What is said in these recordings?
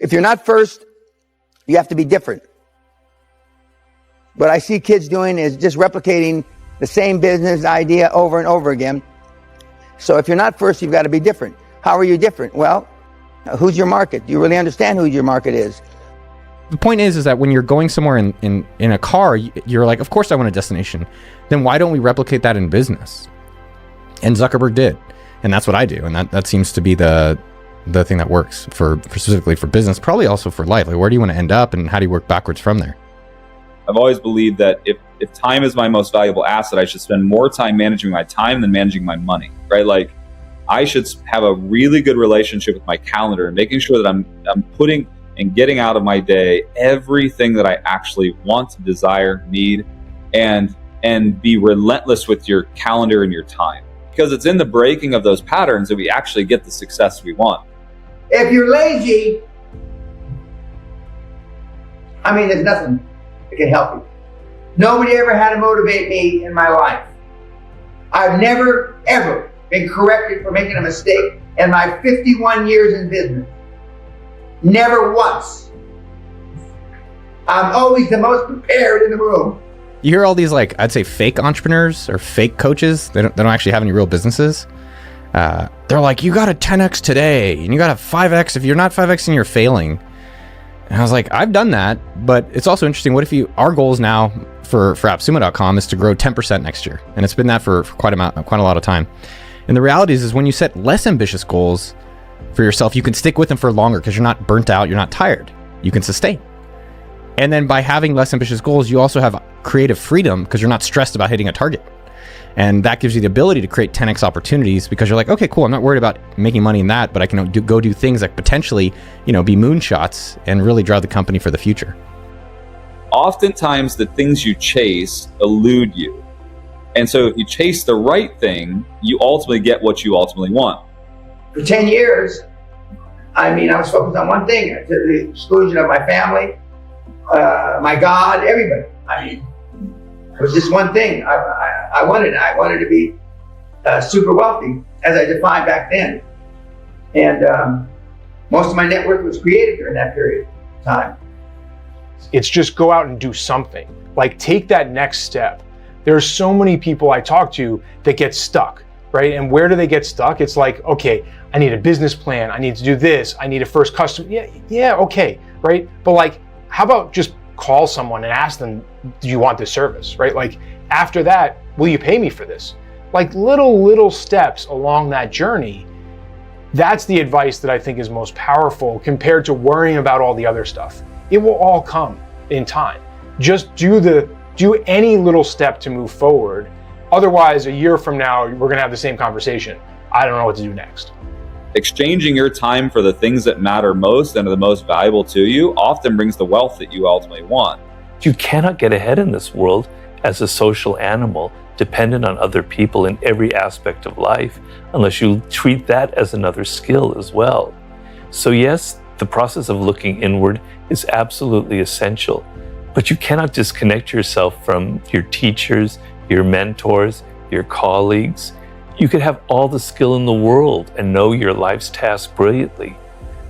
If you're not first, you have to be different. What I see kids doing is just replicating the same business idea over and over again. So if you're not first, you've got to be different. How are you different? Well, who's your market? Do you really understand who your market is? The point is that when you're going somewhere in a car, you're like, of course I want a destination. Then why don't we replicate that in business? And Zuckerberg did. And that's what I do. And that seems to be the thing that works for specifically for business, probably also for life. Like, where do you want to end up and how do you work backwards from there? I've always believed that if time is my most valuable asset, I should spend more time managing my time than managing my money, right? Like, I should have a really good relationship with my calendar and making sure that I'm putting and getting out of my day everything that I actually want, desire, need, and be relentless with your calendar and your time. Because it's in the breaking of those patterns that we actually get the success we want. If you're lazy, there's nothing that can help you. Nobody ever had to motivate me in my life. I've never, ever been corrected for making a mistake in my 51 years in business. Never once. I'm always the most prepared in the room. You hear all these, like, I'd say fake entrepreneurs or fake coaches. They don't actually have any real businesses. They're like, you got to 10x today and you got to 5x. If you're not 5xing, you're failing. And I was like, I've done that, but it's also interesting. What if our goals now for AppSumo.com is to grow 10% next year. And it's been that for quite a lot of time. And the reality is when you set less ambitious goals for yourself, you can stick with them for longer because you're not burnt out. You're not tired. You can sustain. And then by having less ambitious goals, you also have creative freedom because you're not stressed about hitting a target. And that gives you the ability to create 10x opportunities because you're like, okay, cool. I'm not worried about making money in that, but I can go do things that potentially, be moonshots and really drive the company for the future. Oftentimes the things you chase elude you. And so if you chase the right thing, you ultimately get what you ultimately want. For 10 years, I was focused on one thing, to the exclusion of my family, my God, everybody. It was just one thing. I wanted to be super wealthy, as I defined back then. And most of my net worth was created during that period of time. It's just go out and do something. Like, take that next step. There are so many people I talk to that get stuck, right? And where do they get stuck? It's like, okay, I need a business plan. I need to do this. I need a first customer. Yeah, okay, right? But like, how about just call someone and ask them, do you want this service, right? Like, after that, will you pay me for this? Like, little steps along that journey. That's the advice that I think is most powerful compared to worrying about all the other stuff. It will all come in time. Just do any little step to move forward. Otherwise, a year from now, we're gonna have the same conversation. I don't know what to do next. Exchanging your time for the things that matter most and are the most valuable to you often brings the wealth that you ultimately want. You cannot get ahead in this world as a social animal dependent on other people in every aspect of life unless you treat that as another skill as well. So yes, the process of looking inward is absolutely essential, but you cannot disconnect yourself from your teachers, your mentors, your colleagues. You could have all the skill in the world and know your life's task brilliantly.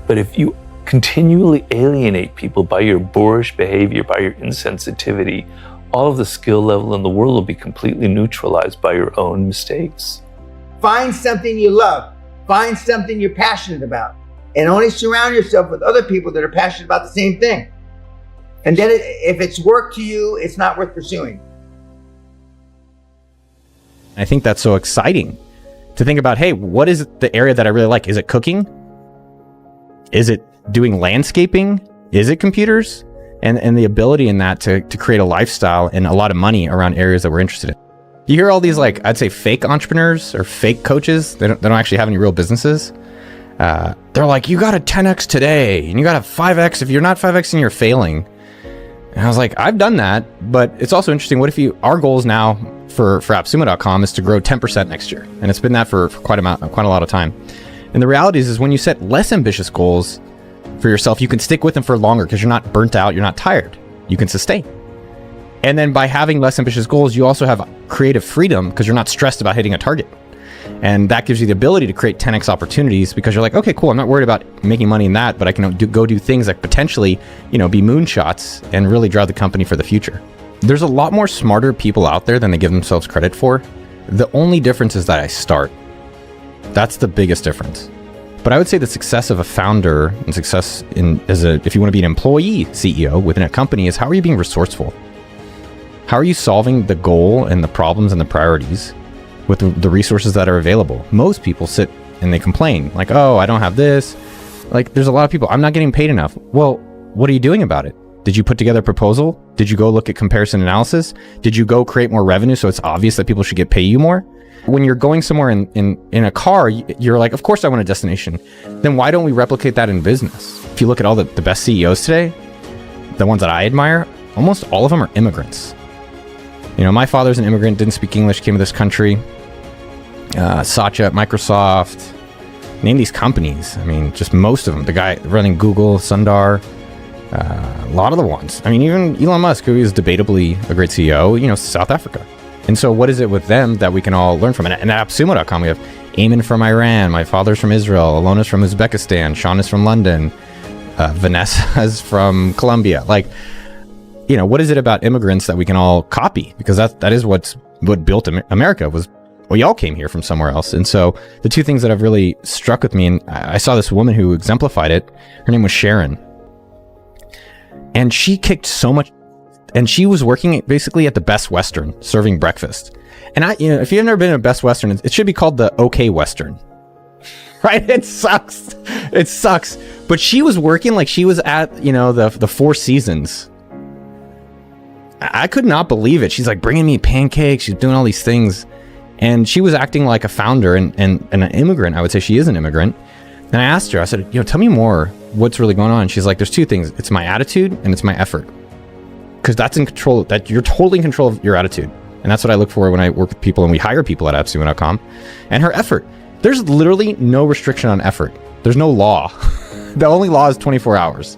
But if you continually alienate people by your boorish behavior, by your insensitivity, all of the skill level in the world will be completely neutralized by your own mistakes. Find something you love. Find something you're passionate about. And only surround yourself with other people that are passionate about the same thing. And then if it's work to you, it's not worth pursuing. I think that's so exciting to think about, hey, what is the area that I really like? Is it cooking? Is it doing landscaping? Is it computers? And the ability in that to create a lifestyle and a lot of money around areas that we're interested in. You hear all these, like, I'd say fake entrepreneurs or fake coaches. They don't actually have any real businesses. They're like, you got to 10x today and you got to 5x. If you're not 5xing, you're failing. And I was like, I've done that, but it's also interesting. What if our goals now for AppSumo.com is to grow 10% next year? And it's been that for quite a lot of time. And the reality is when you set less ambitious goals for yourself, you can stick with them for longer because you're not burnt out. You're not tired. You can sustain. And then by having less ambitious goals, you also have creative freedom because you're not stressed about hitting a target. And that gives you the ability to create 10x opportunities because you're like, okay, cool. I'm not worried about making money in that, but I can go do things that potentially, be moonshots and really drive the company for the future. There's a lot more smarter people out there than they give themselves credit for. The only difference is that I start. That's the biggest difference. But I would say the success of a founder and success if you want to be an employee CEO within a company is how are you being resourceful? How are you solving the goal and the problems and the priorities with the resources that are available? Most people sit and they complain like, oh, I don't have this. Like there's a lot of people, I'm not getting paid enough. Well, what are you doing about it? Did you put together a proposal? Did you go look at comparison analysis? Did you go create more revenue so it's obvious that people should pay you more? When you're going somewhere in a car, you're like, of course I want a destination. Then why don't we replicate that in business? If you look at all the best CEOs today, the ones that I admire, almost all of them are immigrants. My father's an immigrant, didn't speak English, came to this country. Satya at Microsoft, name these companies. I mean, just most of them. The guy running Google, Sundar, a lot of the ones. I mean, even Elon Musk, who is debatably a great CEO, South Africa. And so what is it with them that we can all learn from? And at AppSumo.com, we have Eamon from Iran, my father's from Israel, Alona's from Uzbekistan, Sean is from London, Vanessa's from Colombia. Like, what is it about immigrants that we can all copy? Because that is what built America was, we all came here from somewhere else. And so the two things that have really struck with me, and I saw this woman who exemplified it, her name was Sharon. And she kicked so much. And she was working basically at the Best Western, serving breakfast. And if you've never been to Best Western, it should be called the OK Western, right? It sucks. It sucks. But she was working like she was at, the Four Seasons. I could not believe it. She's like bringing me pancakes. She's doing all these things. And she was acting like a founder and an immigrant. I would say she is an immigrant. And I asked her, I said, tell me more. What's really going on? She's like, there's two things. It's my attitude and it's my effort. Because that's in control, that you're totally in control of your attitude. And that's what I look for when I work with people and we hire people at AppSumo.com. And her effort. There's literally no restriction on effort. There's no law. The only law is 24 hours.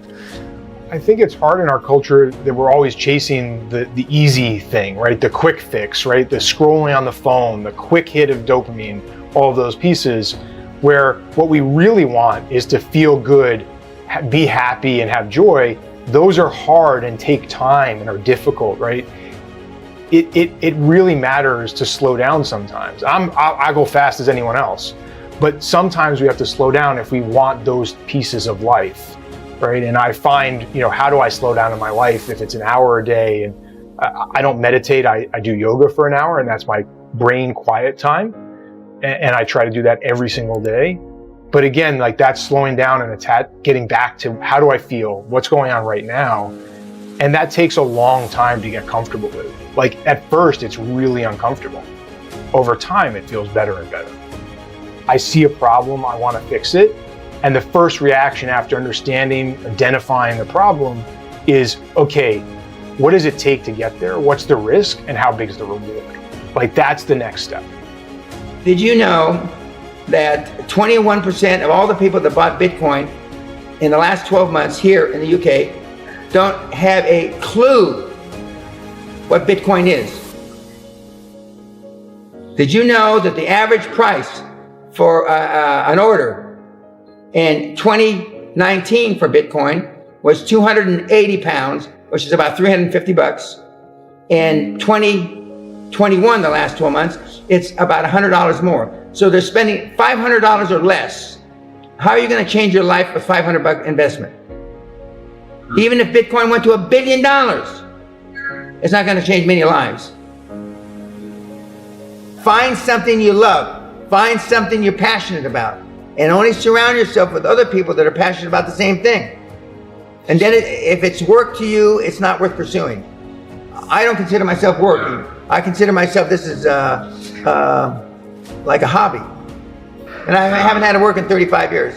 I think it's hard in our culture that we're always chasing the easy thing, right? The quick fix, right? The scrolling on the phone, the quick hit of dopamine, all of those pieces, where what we really want is to feel good, be happy, and have joy. Those are hard and take time and are difficult, right? It really matters to slow down sometimes. I go fast as anyone else, but sometimes we have to slow down if we want those pieces of life, right? And I find, how do I slow down in my life if it's an hour a day? And I don't meditate, I do yoga for an hour, and that's my brain quiet time. And I try to do that every single day. But again, like that's slowing down and it's getting back to how do I feel? What's going on right now? And that takes a long time to get comfortable with. Like at first, it's really uncomfortable. Over time, it feels better and better. I see a problem, I want to fix it. And the first reaction after understanding, identifying the problem is, okay, what does it take to get there? What's the risk and how big is the reward? Like that's the next step. Did you know that 21% of all the people that bought Bitcoin in the last 12 months here in the UK don't have a clue what Bitcoin is? Did you know that the average price for an order in 2019 for Bitcoin was 280 pounds, which is about 350 bucks. In 2021, the last 12 months, it's about $100 more. So they're spending $500 or less. How are you going to change your life with $500 investment? Even if Bitcoin went to $1 billion, it's not going to change many lives. Find something you love. Find something you're passionate about. And only surround yourself with other people that are passionate about the same thing. And then if it's work to you, it's not worth pursuing. I don't consider myself working. I consider myself, this is like a hobby. And I haven't had to work in 35 years.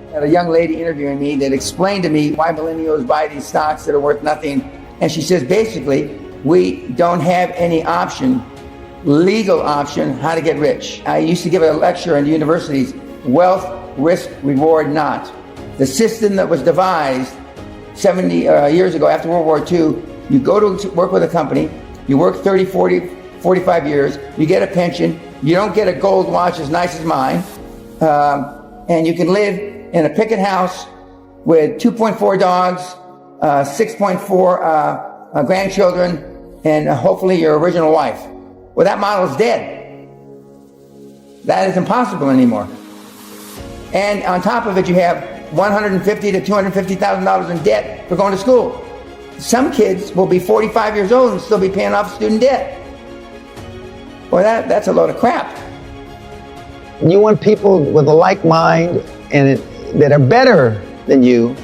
I had a young lady interviewing me that explained to me why millennials buy these stocks that are worth nothing. And she says, basically, we don't have any option, legal option, how to get rich. I used to give a lecture in universities, wealth, risk, reward, not. The system that was devised 70 years ago after World War II, you go to work with a company, you work 30, 40, 45 years, you get a pension, you don't get a gold watch as nice as mine, and you can live in a picket house with 2.4 dogs, 6.4 grandchildren, and hopefully your original wife. Well, that model is dead. That is impossible anymore. And on top of it, you have $150,000 to $250,000 in debt for going to school. Some kids will be 45 years old and still be paying off student debt. Well, that's a load of crap. You want people with a like mind and that are better than you,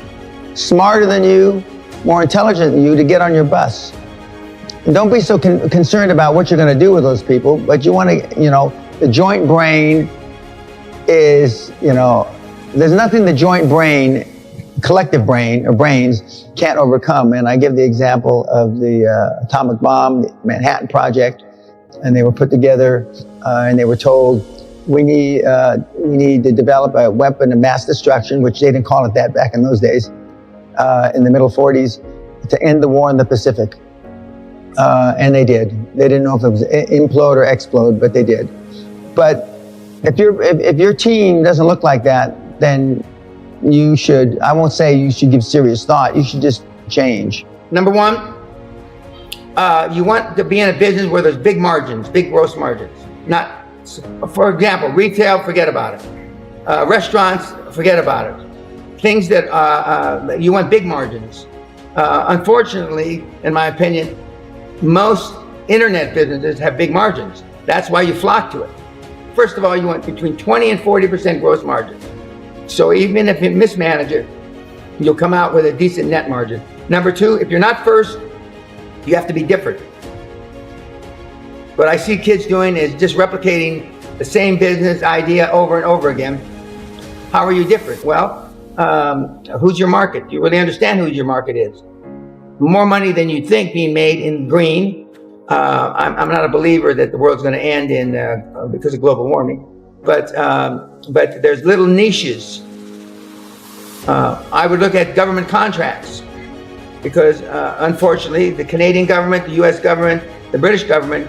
smarter than you, more intelligent than you to get on your bus. And don't be so concerned about what you're going to do with those people, but you want to, the joint brain is, there's nothing the joint brain, collective brain or brains can't overcome. And I give the example of the atomic bomb, the Manhattan Project, and they were put together and they were told, we need to develop a weapon of mass destruction, which they didn't call it that back in those days, in the middle 40s, to end the war in the Pacific. And they did. They didn't know if it was implode or explode, but they did. But if your team doesn't look like that, then you should, I won't say you should give serious thought, you should just change. Number one, you want to be in a business where there's big margins, big gross margins. Not, for example, retail, forget about it. Restaurants, forget about it. Things that you want big margins. Unfortunately, in my opinion, most internet businesses have big margins. That's why you flock to it. First of all, you want between 20 and 40% gross margin. So even if you mismanage it, you'll come out with a decent net margin. Number two, if you're not first, you have to be different. What I see kids doing is just replicating the same business idea over and over again. How are you different? Well, who's your market? Do you really understand who your market is? More money than you'd think being made in green. I'm not a believer that the world's going to end in because of global warming, but there's little niches. I would look at government contracts because unfortunately the Canadian government, the US government, the British government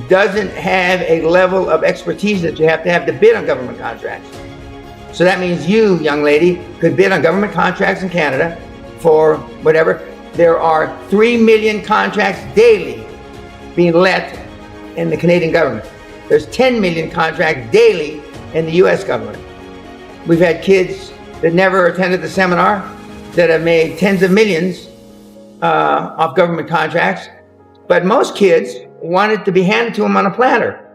doesn't have a level of expertise that you have to bid on government contracts. So that means you, young lady, could bid on government contracts in Canada for whatever. There are 3 million contracts daily being let in the Canadian government. There's 10 million contracts daily in the US government. We've had kids that never attended the seminar that have made tens of millions off government contracts, but most kids want it to be handed to them on a platter.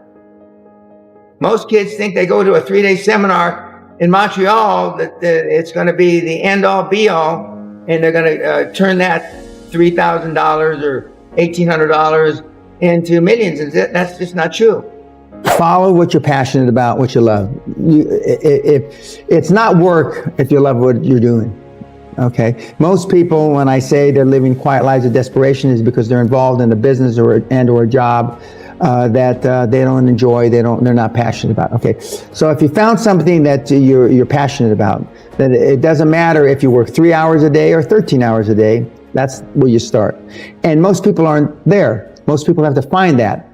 Most kids think they go to a 3-day seminar in Montreal that it's going to be the end-all be-all, and they're going to turn that $3,000 or $1,800 into millions, and that's just not true. Follow what you're passionate about, what you love. It's not work if you love what you're doing. Okay. Most people, when I say they're living quiet lives of desperation, is because they're involved in a business or a job that they don't enjoy. They're not passionate about. Okay. So if you found something that you're passionate about, then it doesn't matter if you work 3 hours a day or 13 hours a day. That's where you start. And most people aren't there. Most people have to find that.